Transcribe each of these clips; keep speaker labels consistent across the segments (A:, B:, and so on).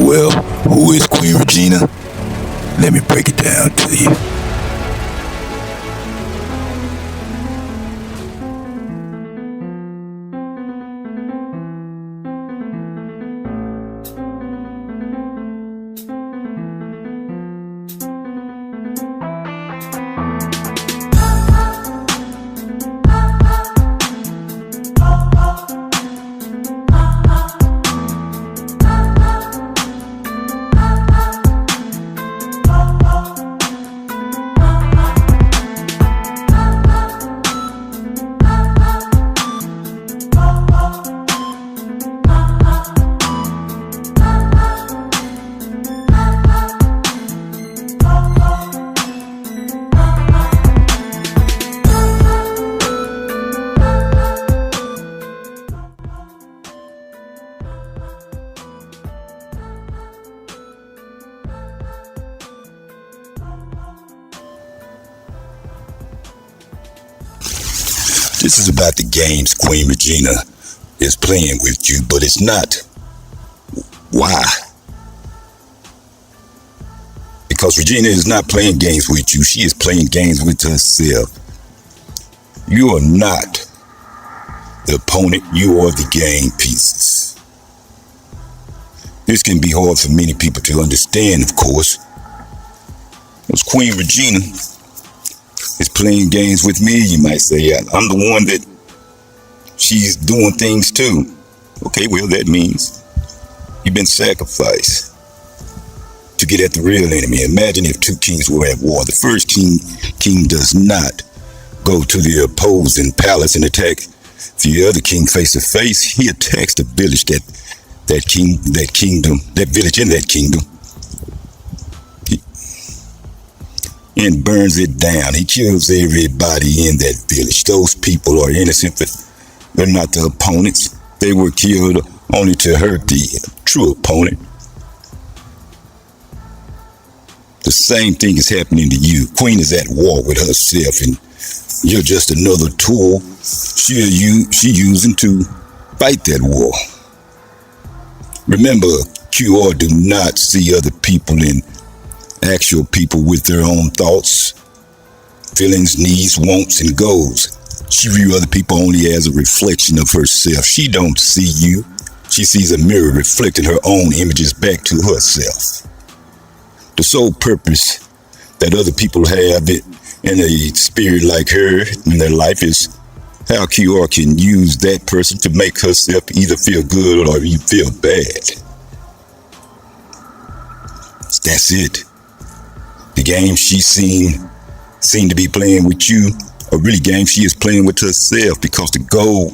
A: Well, who is Queen Regina? Let me break it down to you. This is about the games Queen Regina is playing with you, but it's not. Why? Because Regina is not playing games with you. She is playing games with herself. You are not the opponent. You are the game pieces. This can be hard for many people to understand, of course. Because Queen Regina is playing games with me, you might say. I'm the one that she's doing things to. Okay, well, that means you've been sacrificed to get at the real enemy. Imagine if two kings were at war. The first king does not go to the opposing palace and attack the other king face to face. He attacks the village that village in that kingdom, and burns it down. He kills everybody in that village. Those people are innocent, but they're not the opponents. They were killed only to hurt the true opponent. The same thing is happening to you. Queen is at war with herself, and you're just another tool she using to fight that war. Remember, QR do not see other people in actual people with their own thoughts, feelings, needs, wants, and goals. She views other people only as a reflection of herself. She don't see you. She sees a mirror reflecting her own images back to herself. The sole purpose that other people have in a spirit like her in their life is how QR can use that person to make herself either feel good or even feel bad. That's it. The game she seem to be playing with you are really games she is playing with herself, because the goal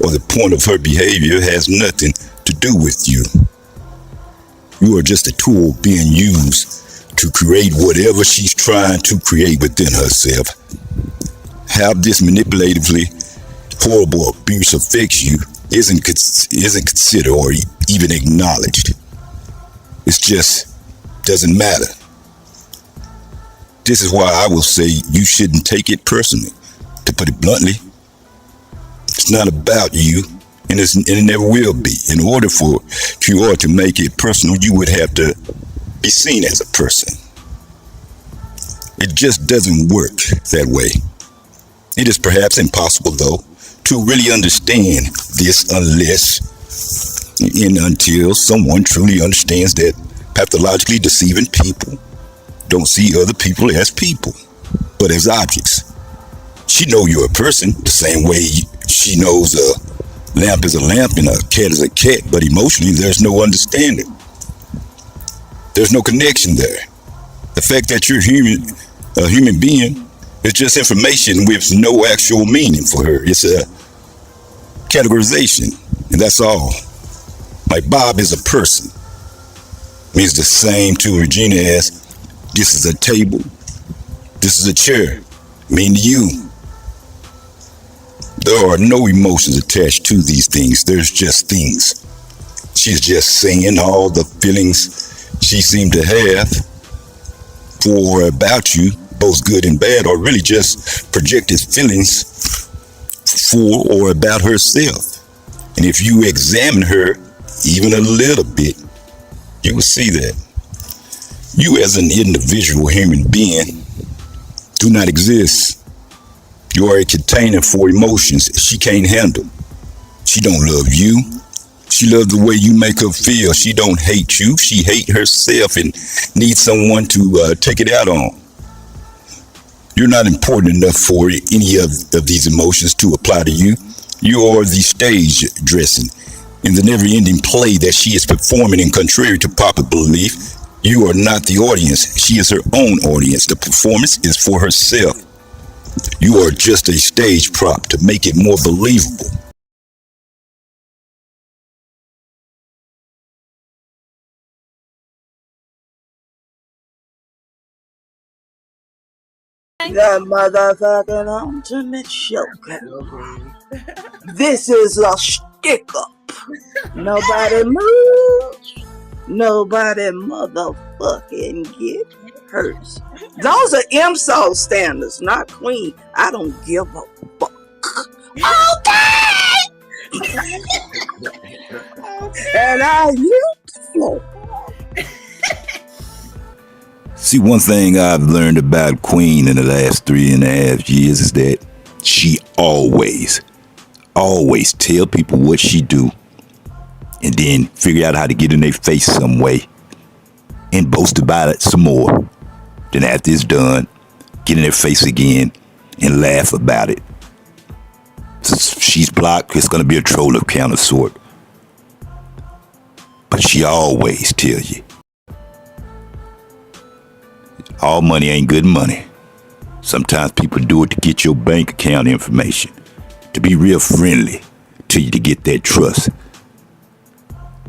A: or the point of her behavior has nothing to do with you. You are just a tool being used to create whatever she's trying to create within herself. How this manipulatively horrible abuse affects you isn't considered or even acknowledged. It just doesn't matter. This is why I will say you shouldn't take it personally. To put it bluntly, it's not about you, and it never will be. In order for QR to make it personal, you would have to be seen as a person. It just doesn't work that way. It is perhaps impossible, though, to really understand this until someone truly understands that pathologically deceiving people don't see other people as people, but as objects. She knows you're a person the same way she knows a lamp is a lamp and a cat is a cat, but emotionally there's no understanding. There's no connection there. The fact that you're a human being is just information with no actual meaning for her. It's a categorization, and that's all. Like Bob is a person. Means the same to Regina as this is a table, this is a chair, mean to you. There are no emotions attached to these things. There's just things. She's just saying all the feelings she seemed to have for about you, both good and bad, or really just projected feelings for or about herself. And if you examine her even a little bit, you will see that you as an individual human being do not exist. You are a container for emotions she can't handle. She don't love you. She loves the way you make her feel. She don't hate you. She hate herself and needs someone to take it out on. You're not important enough for any of these emotions to apply to you. You are the stage dressing in the never-ending play that she is performing, and contrary to popular belief, you are not the audience. She is her own audience. The performance is for herself. You are just a stage prop to make it more believable.
B: The motherfucking ultimate showcase. This is a stick up. Nobody moves. Nobody motherfucking get hurt. Those are MSO standards, not Queen. I don't give a fuck. Okay! And I yield the floor.
A: See, one thing I've learned about Queen in the last 3.5 years is that she always tell people what she do and then figure out how to get in their face some way and boast about it some more. Then after it's done, get in their face again and laugh about it. Since she's blocked, it's going to be a troll of kind of sort. But she always tell you, all money ain't good money. Sometimes people do it to get your bank account information, to be real friendly to you to get that trust.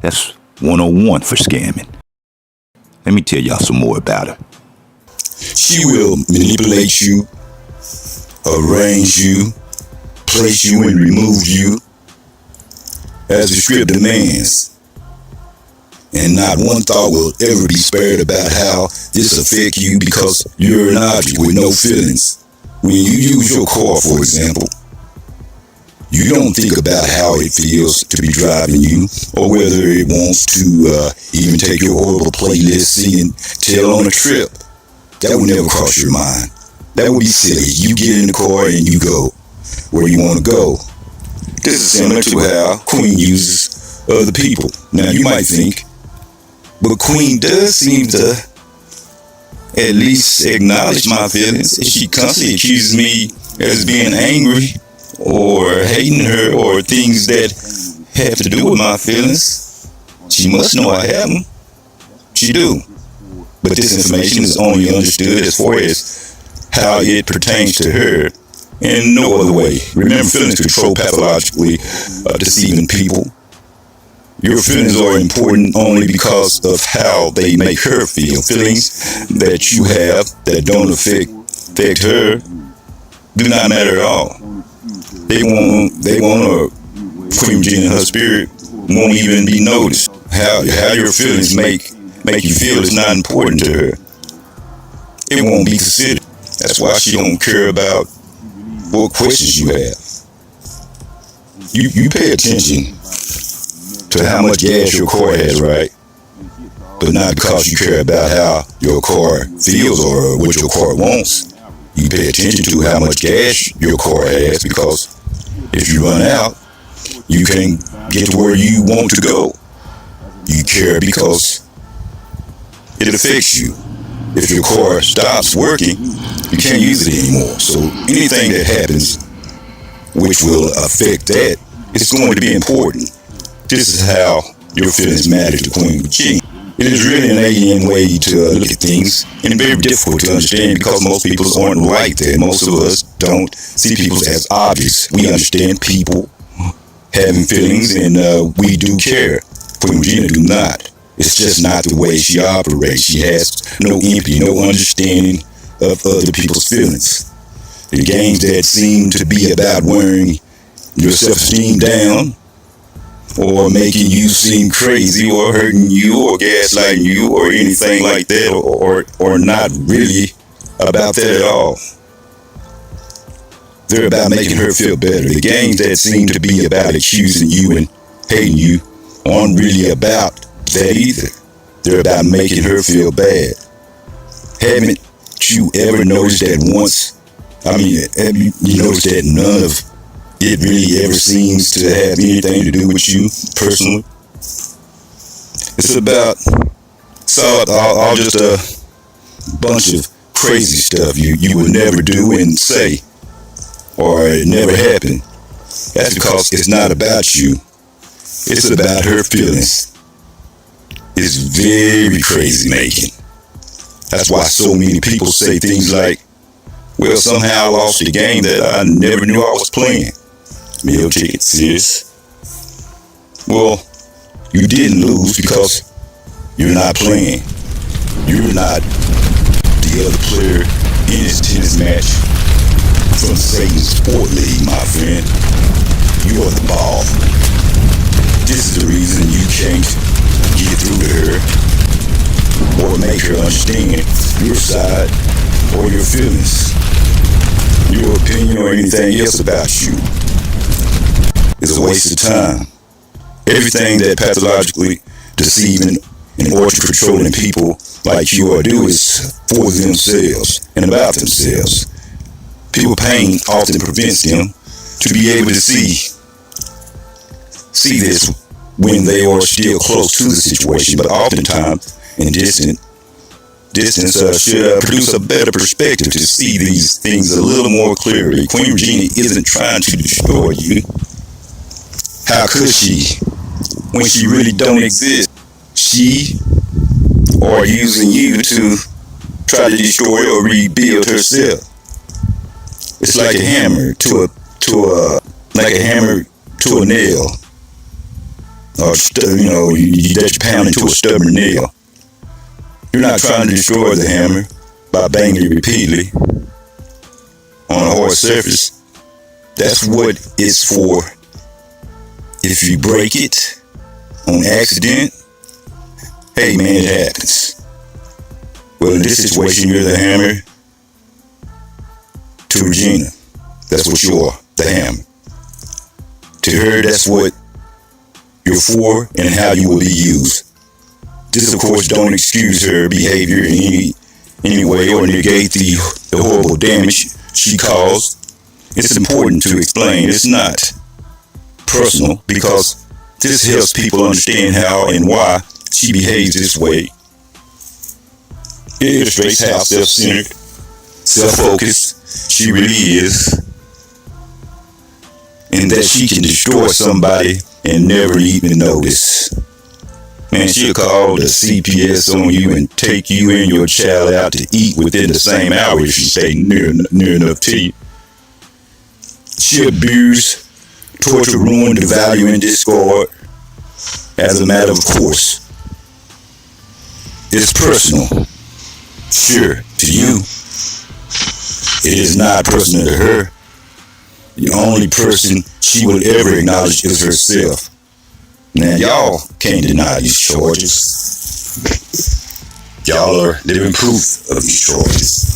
A: That's 101 for scamming. Let me tell y'all some more about her. She will manipulate you, arrange you, place you and remove you as the script demands. And not one thought will ever be spared about how this affects you because you're an object with no feelings. When you use your car, for example, you don't think about how it feels to be driving you or whether it wants to even take your horrible playlist singing Tell on a trip. That would never cross your mind. That would be silly. You get in the car and you go where you want to go. This is similar to how Queen uses other people. Now you might think, but Queen does seem to at least acknowledge my feelings. She constantly accuses me as being angry or hating her or things that have to do with my feelings. She must know I have them. She do. But this information is only understood as far as how it pertains to her and no other way. Remember, feelings control pathologically deceiving people. Your feelings are important only because of how they make her feel. Feelings that you have that don't affect her do not matter at all. They want her, Queen Regina and her spirit won't even be noticed. How your feelings make you feel is not important to her. It won't be considered. That's why she don't care about what questions you have. You pay attention to how much gas your car has, right? But not because you care about how your car feels or what your car wants. You pay attention to how much gas your car has because if you run out, you can't get to where you want to go. You care because it affects you. If your car stops working, you can't use it anymore. So anything that happens which will affect that is going to be important. This is how your feelings matter to Queen Regina. It is really an alien way to look at things and very difficult to understand because most people aren't like that. Most of us don't see people as objects. We understand people having feelings and we do care. Queen Regina do not. It's just not the way she operates. She has no empathy, no understanding of other people's feelings. The games that seem to be about wearing your self-esteem down or making you seem crazy or hurting you or gaslighting you or anything like that or not really about that at all. They're about making her feel better. The games that seem to be about accusing you and hating you aren't really about that either. They're about making her feel bad. Haven't you ever noticed that once? I mean, have you noticed that none of it really ever seems to have anything to do with you personally? It's about all just a bunch of crazy stuff you would never do and say, or it never happened. That's because it's not about you. It's about her feelings. It's very crazy making. That's why so many people say things like, well, somehow I lost a game that I never knew I was playing. Meal ticket, sis. Well, you didn't lose because you're not playing. You're not the other player in this tennis match from Satan's Sport League, my friend. You are the ball. This is the reason you can't get through to her or make her understand your side or your feelings, your opinion, or anything else about you. Is a waste of time. Everything that pathologically deceiving and orchard controlling people like you are do is for themselves and about themselves. People pain often prevents them to be able to see this when they are still close to the situation, but oftentimes in distance should produce a better perspective to see these things a little more clearly. Queen Regina isn't trying to destroy you. How could she, when she really don't exist? She are using you to try to destroy or rebuild herself. It's like a hammer to a nail, or that you pound into a stubborn nail. You're not trying to destroy the hammer by banging it repeatedly on a hard surface. That's what it's for. If you break it on accident, hey man, it happens. Well, in this situation, you're the hammer to Regina. That's what you are, the hammer. To her, that's what you're for and how you will be used. This, of course, don't excuse her behavior in any way or negate the horrible damage she caused. It's important to explain it's not personal, because this helps people understand how and why she behaves this way. It illustrates how self-centered, self-focused she really is, and that she can destroy somebody and never even notice. Man, she'll call the CPS on you and take you and your child out to eat within the same hour if you stay near enough to you. She'll abuse, torture, ruin, devalue, and discard as a matter of course. It's personal. Sure, to you. It is not personal to her. The only person she will ever acknowledge is herself. Now, y'all can't deny these charges. Y'all are living proof of these charges.